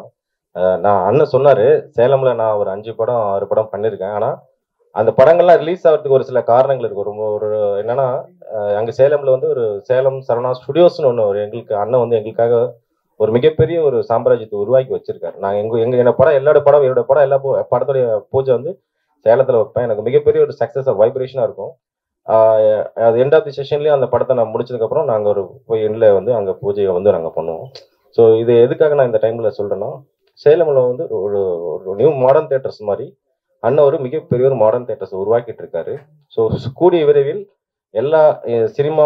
நான் அண்ணன் சொன்னார் சேலம்ல நான் ஒரு 5 படம் 6 படம் பண்ணியிருக்கேன். ஆனால் அந்த படங்கள்லாம் ரிலீஸ் ஆகிறதுக்கு ஒரு சில காரணங்கள் இருக்கு. ஒரு என்னன்னா, அங்கே சேலம்ல வந்து ஒரு சேலம் சரவணா ஸ்டுடியோஸ்னு ஒன்று ஒரு எங்களுக்கு அண்ணன் வந்து எங்களுக்காக ஒரு மிகப்பெரிய ஒரு சாம்ராஜ்யத்தை உருவாக்கி வச்சிருக்காரு. நான் என்னோட படம் என்னோட படம் எல்லா படத்துடைய பூஜை வந்து சேலத்தில் வைப்பேன். எனக்கு மிகப்பெரிய ஒரு சக்ஸஸ் வைப்ரேஷனாக இருக்கும். அது எண்ட் ஆஃப் தி செஷன்லேயும் அந்த படத்தை நான் முடிச்சதுக்கப்புறம் நாங்கள் ஒரு போய் எண்டில் வந்து அங்கே பூஜையை வந்து நாங்கள் பண்ணுவோம். ஸோ இது எதுக்காக நான் இந்த டைமில் சொல்கிறேன்னா, சேலமில் வந்து ஒரு நியூ மாடர்ன் தியேட்டர்ஸ் மாதிரி அண்ணன் ஒரு மிகப்பெரிய ஒரு மாடர்ன் தியேட்டர்ஸ் உருவாக்கிட்டு இருக்காரு. ஸோ கூடிய விரைவில் எல்லா சினிமா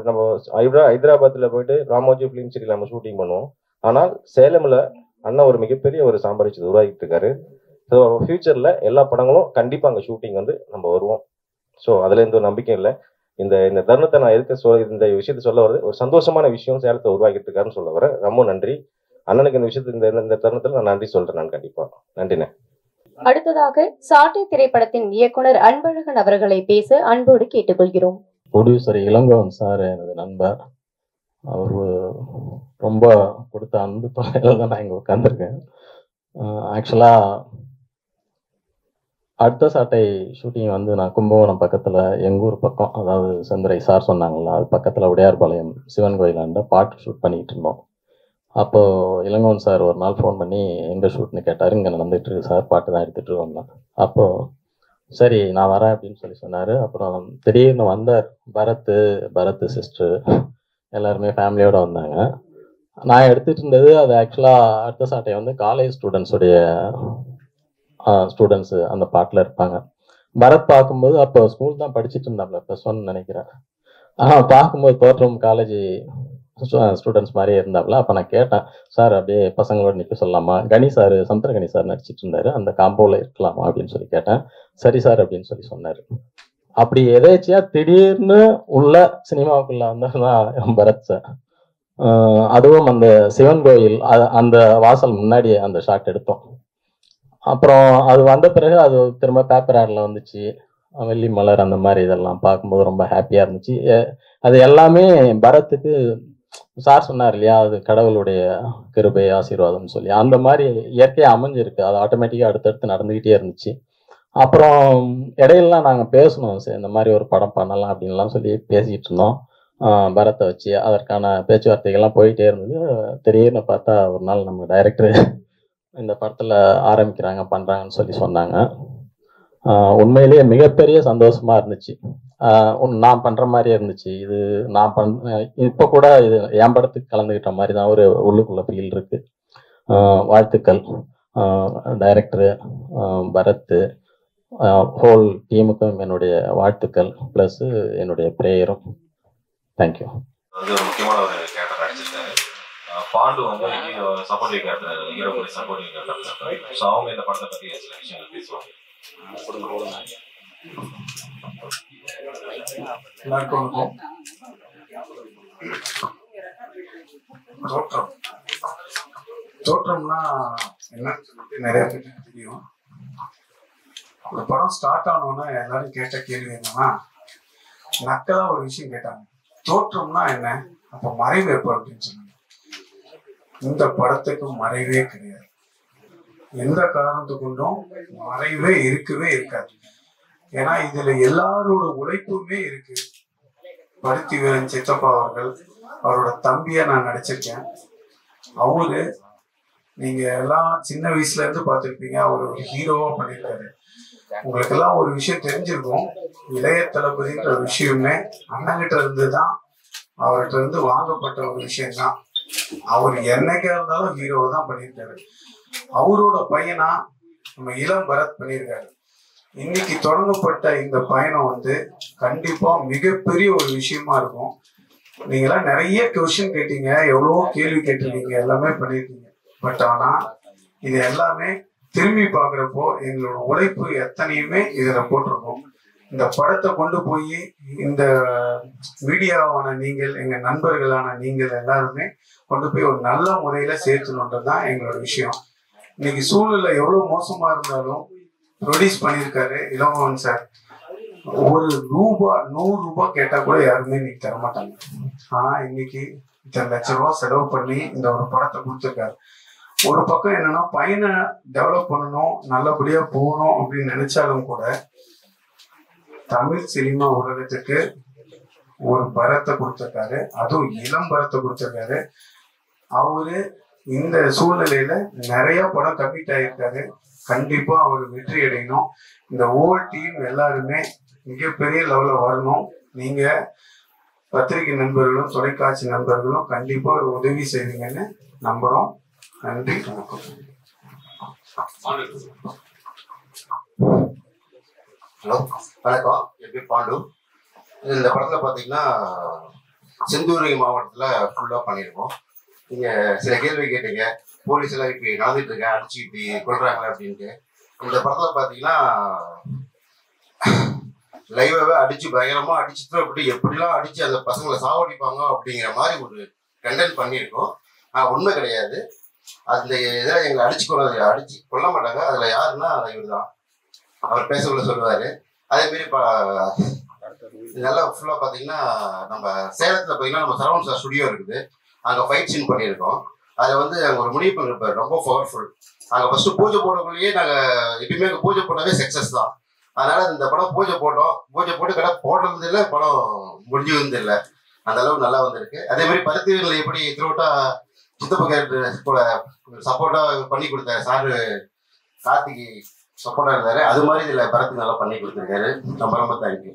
நம்ம ஹைதராபாத்தில் போயிட்டு ராமோஜி ஃபிலிம் சிட்டியில் நம்ம ஷூட்டிங் பண்ணுவோம். ஆனால் சேலமில் அண்ணன் ஒரு மிகப்பெரிய ஒரு சாம்ராஜ்யத்தை உருவாக்கிட்டு இருக்காரு. ஸோ ஃபியூச்சரில் எல்லா படங்களும் கண்டிப்பாக அங்கே ஷூட்டிங் வந்து நம்ம வருவோம். ஸோ அதில் எந்த ஒரு நம்பிக்கை இல்லை. இந்த தருணத்தை நான் இந்த விஷயத்தை சொல்ல வரது ஒரு சந்தோஷமான விஷயம் சேலத்தை உருவாக்கிட்டு இருக்காருன்னு சொல்ல வரேன். ரொம்ப நன்றி அண்ணனுக்கு. இந்த விஷயத்து இந்த தருணத்தில் நான் நன்றி சொல்றேன். நான் கண்டிப்பா நன்றிண்ணே. அடுத்ததாக சாட்டை திரைப்படத்தின் இயக்குனர் அன்பழகன் அவர்களை பேச அன்போடு கேட்டுக்கொள்கிறோம். ப்ரொடியூசர் இளங்கோவன் சார் எனது நண்பர். அவர் ரொம்ப கொடுத்த அன்பு தொகையில தான் நான் இங்கே உட்காந்துருக்கேன். ஆக்சுவலாக அடுத்த சாட்டை ஷூட்டிங் வந்து நான் கும்பகோணம் பக்கத்தில் எங்கூர் பக்கம், அதாவது செந்துரை சார் சொன்னாங்களா, அது பக்கத்தில் உடையார்பாளையம் சிவன் கோயிலாண்ட பாட்டு ஷூட் பண்ணிக்கிட்டு இருந்தோம். அப்போது இளங்கோவன் சார் ஒரு நாள் ஃபோன் பண்ணி எங்கே ஷூட்னு கேட்டார். இங்கே நடந்துகிட்டு இருக்கு சார், பாட்டு தான் எடுத்துகிட்டு இருக்கோம். அப்போது சரி நான் வரேன் அப்படின்னு சொன்னார். அப்புறம் திடீர்னு வந்தார். பரத் சிஸ்டர் எல்லாருமே ஃபேமிலியோடு வந்தாங்க. நான் எடுத்துகிட்டு இருந்தது அது ஆக்சுவலாக அடுத்த சாட்டை வந்து காலேஜ் ஸ்டூடெண்ட்ஸு அந்த பாட்டில் இருப்பாங்க. பரத் பார்க்கும்போது அப்போ ஸ்கூல் தான் படிச்சுட்டு இருந்தாப்புல, +1 நினைக்கிறேன். பார்க்கும்போது தோற்றம் காலேஜ் ஸ்டூடெண்ட்ஸ் மாதிரியே இருந்தாப்புல. அப்போ நான் கேட்டேன், சார் அப்படியே பசங்களோட நிற்க சொல்லலாமா, கணி சார் சமுத்திரகணி சார் நடிச்சிட்டு இருந்தாரு, அந்த காம்போவில் இருக்கலாமா அப்படின்னு கேட்டேன். சரி சார் அப்படின்னு சொன்னார். அப்படி எதேச்சியா திடீர்னு உள்ள சினிமாவுக்குள்ள வந்ததுதான் பரத் சார். அதுவும் அந்த சிவன் கோயில் அந்த வாசல் முன்னாடியே அந்த ஷாட் எடுத்தோம். அப்புறம் அது வந்த பிறகு அது திரும்ப பேப்பர் ஆடில் வந்துச்சு, வெள்ளி மலர் அந்த மாதிரி இதெல்லாம் பார்க்கும்போது ரொம்ப ஹாப்பியாக இருந்துச்சு. அது எல்லாமே பரத்துக்கு சார் சொன்னார் இல்லையா, அது கடவுளுடைய கிருபை ஆசீர்வாதம்னு சொல்லி அந்த மாதிரி இயற்கையாக அமைஞ்சிருக்கு. அது ஆட்டோமேட்டிக்காக அடுத்தடுத்து நடந்துக்கிட்டே இருந்துச்சு. அப்புறம் இடையிலாம் நாங்கள் பேசணும், சரி இந்த மாதிரி ஒரு படம் பண்ணலாம் அப்படின்லாம் சொல்லி பேசிகிட்டு இருந்தோம் பரத்தை வச்சு. அதற்கான பேச்சுவார்த்தைகள்லாம் போயிட்டே இருந்தது. திடீர்னு பார்த்தா ஒரு நாள் நம்ம டைரக்டர் இந்த படத்தில் ஆரம்பிக்கிறாங்க பண்ணுறாங்கன்னு சொன்னாங்க. உண்மையிலேயே மிகப்பெரிய சந்தோஷமாக இருந்துச்சு. நான் பண்ணுற மாதிரியே இருந்துச்சு. இது நான் இப்போ கூட இது என் படத்துக்கு கலந்துக்கிட்ட மாதிரி தான் ஒரு உள்ளுக்குள்ள ஃபீல் இருக்குது. வாழ்த்துக்கள் டைரக்டரு, பரத்து, ஹோல் டீமுக்கும் என்னுடைய வாழ்த்துக்கள், ப்ளஸ்ஸு என்னுடைய ப்ரேயரும். தேங்க்யூ. வந்து ஒரு முக்கியமான ஒரு கேரக்டர் நடிச்சிருக்காரு. பாண்டு வந்து சப்போர்ட்டிவ் கேரக்டர், ஹீரோ கூட சப்போர்ட்டிவ் கேரக்டர். ஸோ அவங்க இந்த படத்தை பற்றி சில விஷயங்கள் பேசுவாங்க. எல்லாருக்கும் தோற்றம்னா என்னன்னு சொல்லிட்டு நிறைய பேருக்கு தெரியும். ஒரு படம் ஸ்டார்ட் ஆனோன்னா எல்லாரும் கேட்ட கேள்வி என்னன்னா, நக்கலா ஒரு விஷயம் கேட்டாங்க, தோற்றம்னா என்ன, அப்ப மறைவு எப்ப அப்படின்னு சொன்னாங்க. இந்த படத்துக்கு மறைவே கிடையாது. எந்த காரணத்து கொண்டும் மறைவே இருக்கவே இருக்காது. ஏன்னா இதுல எல்லாரோட உழைப்புமே இருக்கு. பருத்தி வீரன் சித்தப்பா அவரோட தம்பியா நான் நடிச்சிருக்கேன். அவரு நீங்க எல்லாம் சின்ன வயசுல இருந்து பார்த்திருப்பீங்க, அவர் ஒரு ஹீரோவா பண்ணியிருக்காரு. உங்களுக்கு எல்லாம் ஒரு விஷயம் தெரிஞ்சிருக்கும், இளைய தளபதின்ற விஷயமே அண்ணங்கிட்ட இருந்துதான், அவர்கிட்ட இருந்து வாங்கப்பட்ட ஒரு விஷயம்தான். அவர் என்னைக்கா இருந்தாலும் ஹீரோவை தான் பண்ணியிருக்காரு. அவரோட பையனா நம்ம இளம் பரத் பண்ணியிருக்காரு. இன்னைக்கு தொடங்கப்பட்ட இந்த பயணம் வந்து கண்டிப்பா மிகப்பெரிய ஒரு விஷயமா இருக்கும். நீங்களாம் நிறைய கொஸ்டின் கேட்டீங்க, எவ்வளவோ கேள்வி கேட்டிருக்கீங்க, எல்லாமே பண்ணியிருக்கீங்க. பட் ஆனா இது எல்லாமே திரும்பி பாக்குறப்போ எங்களோட உழைப்பு எத்தனையுமே இதுல போட்டிருக்கோம். இந்த படத்தை கொண்டு போய் இந்த மீடியாவான நீங்கள், எங்க நண்பர்களான நீங்கள் எல்லாருமே கொண்டு போய் ஒரு நல்ல முறையில சேர்த்துணுன்றதுதான் எங்களோட விஷயம். இன்னைக்கு சூழ்நிலை எவ்வளவு மோசமா இருந்தாலும் ப்ரொடியூஸ் பண்ணியிருக்காரு இளங்கோவன் சார். ஒரு ரூபாய் 100 ரூபாய் கேட்டா கூட யாருமே இன்னைக்கு தரமாட்டாங்க. ஆனா இன்னைக்கு இத்தனை லட்சம் ரூபாய் செலவு பண்ணி இந்த ஒரு படத்தை கொடுத்துருக்காரு. ஒரு பக்கம் என்னன்னா பையனை டெவலப் பண்ணணும், நல்லபடியா போகணும் அப்படின்னு நினைச்சாலும் கூட தமிழ் சினிமா உலகத்துக்கு ஒரு பரத்தை கொடுத்திருக்காரு, அதுவும் இளம் பரத்தை கொடுத்திருக்காரு. அவரு இந்த சூழ்நிலையில நிறைய படம் கமிட் ஆயிருக்காரு. கண்டிப்பா அவர் வெற்றி அடையணும். இந்த ஹோல் டீம் எல்லாருமே மிகப்பெரிய லெவல்ல வரணும். நீங்க பத்திரிகை நண்பர்களும் தொலைக்காட்சி நண்பர்களும் கண்டிப்பா ஒரு உதவி செய்வீங்கன்னு நம்புறோம். நன்றி, வணக்கம். ஹலோ, வணக்கம். என் பேர் பாண்டு. இந்த படத்தில் பார்த்தீங்கன்னா செந்தூர் மாவட்டத்தில் ஃபுல்லாக பண்ணியிருக்கோம். நீங்கள் சில கேள்வி கேட்டீங்க, போலீஸ் எல்லாம் இப்படி நடந்துட்டு இருக்க, அடிச்சு இப்படி கொள்றாங்களே அப்படின்ட்டு. இந்த படத்தில் பார்த்தீங்கன்னா லைவாகவே அடிச்சு பயங்கரமாக அடிச்சுட்டு அப்படி எப்படிலாம் அடிச்சு அந்த பசங்களை சாவடிப்பாங்க அப்படிங்கிற மாதிரி ஒரு கண்டென்ட் பண்ணியிருக்கோம். உண்மை கிடையாது. அந்த இதில் எங்களை அடிச்சு கொள்ள மாட்டாங்க. அதில் யாருன்னா இவர் தான். அவர் பேசக்குள்ள சொல்லுவார். அதேமாரி நல்லா ஃபுல்லாக பார்த்தீங்கன்னா நம்ம சேலத்தில் பார்த்தீங்கன்னா நம்ம சரவணன் ஸ்டுடியோ இருக்குது. அங்கே ஃபைட் சீன் பண்ணியிருக்கோம். அதில் வந்து அங்கே ஒரு முனியப்பன் இருப்பார், ரொம்ப பவர்ஃபுல். அங்கே ஃபஸ்ட்டு பூஜை போடக்குள்ளேயே நாங்கள் எப்பயுமே பூஜை போட்டாவே சக்ஸஸ் தான். அதனால் இந்த படம் பூஜை போட்டோம். பூஜை போட்டு கடை போடுறது இல்லை, படம் முடிஞ்சு வந்து இல்லை. அந்த அளவுக்கு நல்லா வந்திருக்கு. அதேமாதிரி பருத்திகளில் எப்படி த்ரூட்டா சித்தப்ப கேரக்டர் கூட சப்போர்ட்டாக பண்ணி கொடுத்தாரு சாரு, கார்த்திகை சப்போர்ட்டாக இருந்தாரு. அது மாதிரி இதில் பரத்து நல்லா பண்ணி கொடுத்துருக்காரு. ரொம்ப ரொம்ப தேங்க்யூ.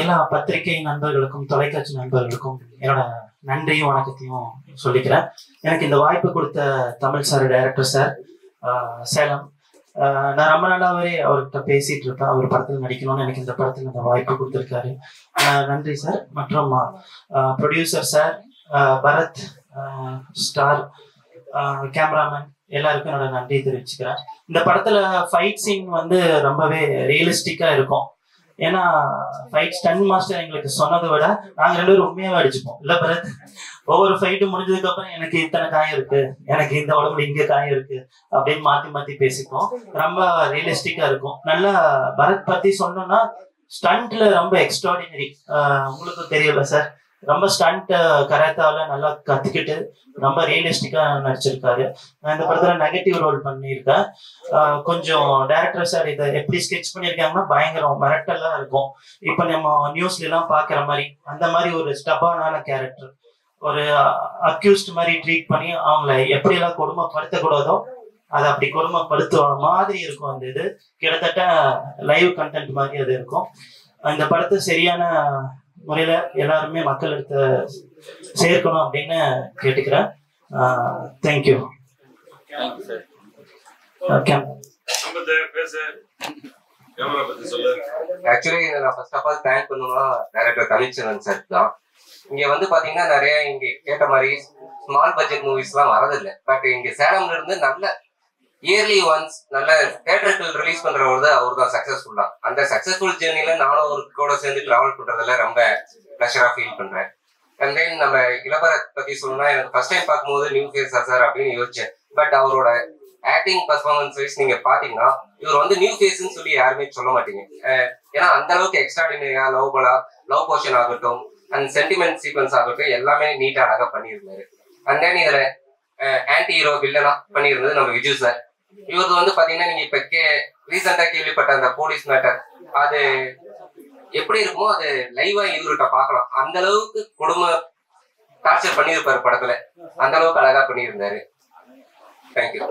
எல்லா பத்திரிகை நண்பர்களுக்கும் தொலைக்காட்சி நண்பர்களுக்கும் என்னோட நன்றியும் வணக்கத்தையும் சொல்லிக்கிறேன். எனக்கு இந்த வாய்ப்பு கொடுத்த Tamil sir, director sir, Salem, நான் ரொம்ப நாளாவே அவர்கிட்ட பேசிட்டு இருப்பேன். அவர் படத்தில் நடிக்கணும்னு எனக்கு இந்த படத்தில் இந்த வாய்ப்பு கொடுத்துருக்காரு. நன்றி சார். மற்றும் producer sir, Bharath, star, cameraman எல்லாருக்கும் என்னோட நன்றி தெரிவிச்சுக்கிறேன். இந்த படத்துல ஃபைட் சீன் வந்து ரொம்பவே ரியலிஸ்டிக்கா இருக்கும். ஏன்னா ஃபைட் ஸ்டன் மாஸ்டர் எங்களுக்கு சொன்னதை விட நாங்க 2 பேரும் உண்மையாவே அடிச்சுப்போம். இல்ல பரத், ஒவ்வொரு ஃபைட்டும் முடிஞ்சதுக்கு அப்புறம் எனக்கு இத்தனை காயம் இருக்கு, எனக்கு இந்த உடம்புல இங்க காயம் இருக்கு அப்படின்னு மாத்தி மாத்தி பேசிப்போம். ரொம்ப ரியலிஸ்டிக்கா இருக்கும். நல்லா பரத் பத்தி சொன்னோம்னா ஸ்டண்ட்ல ரொம்ப எக்ஸ்ட்ராடினரி. உங்களுக்கு தெரியல சார், ரொம்ப ஸ்டண்ட் கராத்தால நல்லா கத்துக்கிட்டு ரொம்ப ரியலிஸ்டிக்கா நடிச்சிருக்காரு. நான் இந்த படத்துல நெகட்டிவ் ரோல் பண்ணியிருக்கேன். கொஞ்சம் டைரக்டர் சார் இதை எப்படி ஸ்கெட்ச் பண்ணியிருக்காங்கன்னா பயங்கரம் மிரட்டலா இருக்கும். இப்ப நம்ம நியூஸ்ல எல்லாம் பாக்குற மாதிரி அந்த மாதிரி ஒரு ஸ்டபானான கேரக்டர், ஒரு அக்யூஸ்ட் மாதிரி ட்ரீட் பண்ணி அவங்கள எப்படி எல்லாம் கொடுமைப்படுத்தக்கூடாதோ அதை அப்படி கொடுமைப்படுத்துற மாதிரி இருக்கும். அந்த இது கிட்டத்தட்ட லைவ் கண்டென்ட் மாதிரி அது இருக்கும். இந்த படத்தை சரியான முறையில எல்லாருமே மக்கள் எடுத்து சேர்க்கணும் அப்படின்னு கேட்டுக்கிறேன். தேங்க்யூ. ஆக்சுவலி நான் ஃபர்ஸ்ட் ஆஃப் ஆல் தேங்க் பண்ணணும்னா டைரக்டர் தமிழ்ச்செல்வன் சார் தான். இங்க வந்து பாத்தீங்கன்னா நிறைய இங்க கேட்ட மாதிரி ஸ்மால் பட்ஜெட் மூவிஸ் எல்லாம் வரதில்லை. பட் இங்க சேலம்ல இருந்து நல்ல இயர்லி ஒன்ஸ் நல்ல தியேட்டர்கள் ரிலீஸ் பண்றவர் தான் அவர் தான் சக்சஸ்ஃபுல்லா. அந்த சக்சஸ்ஃபுல் ஜேர்னில நானும் அவருக்கு கூட சேர்ந்து டிராவல் பண்றதுல ரொம்ப ப்ளஷரா ஃபீல் பண்றேன். அண்ட் தென் நம்ம இளபரத் பத்தி சொல்லணும்னா எனக்கு ஃபர்ஸ்ட் டைம் பார்க்கும்போது நியூ ஃபேஸா சார் அப்படின்னு யோசிச்சேன். பட் அவரோட ஆக்டிங் பர்ஃபார்மன்ஸ் வைஸ் நீங்க பாத்தீங்கன்னா இவர் வந்து நியூ ஃபேஸ்ன்னு சொல்லி யாருமே சொல்ல மாட்டீங்க. ஏன்னா அந்த அளவுக்கு எக்ஸ்ட்ராடினரியா லவ் போர்ஷன் ஆகட்டும் அண்ட் சென்டிமெண்ட் சீக்வன்ஸ் ஆகட்டும் எல்லாமே நீட்டா அழகா பண்ணியிருந்தாரு. அண்ட் தென் இதுல ஆன்டி ஹீரோ வில்லனா பண்ணியிருந்தது நம்ம விஜய் சார். இவரது வந்து பாத்தீங்கன்னா நீங்க இப்ப ரீசெண்டா கேள்விப்பட்ட அந்த போலீஸ் மேட்டர் அது எப்படி இருக்குமோ அது லைவா இவர்கிட்ட பாக்கலாம். அந்த அளவுக்கு கொடுமை டார்ச்சர் பண்ணியிருப்பாரு படத்துல. அந்த அளவுக்கு அழகா பண்ணியிருந்தாரு. தேங்க்யூ.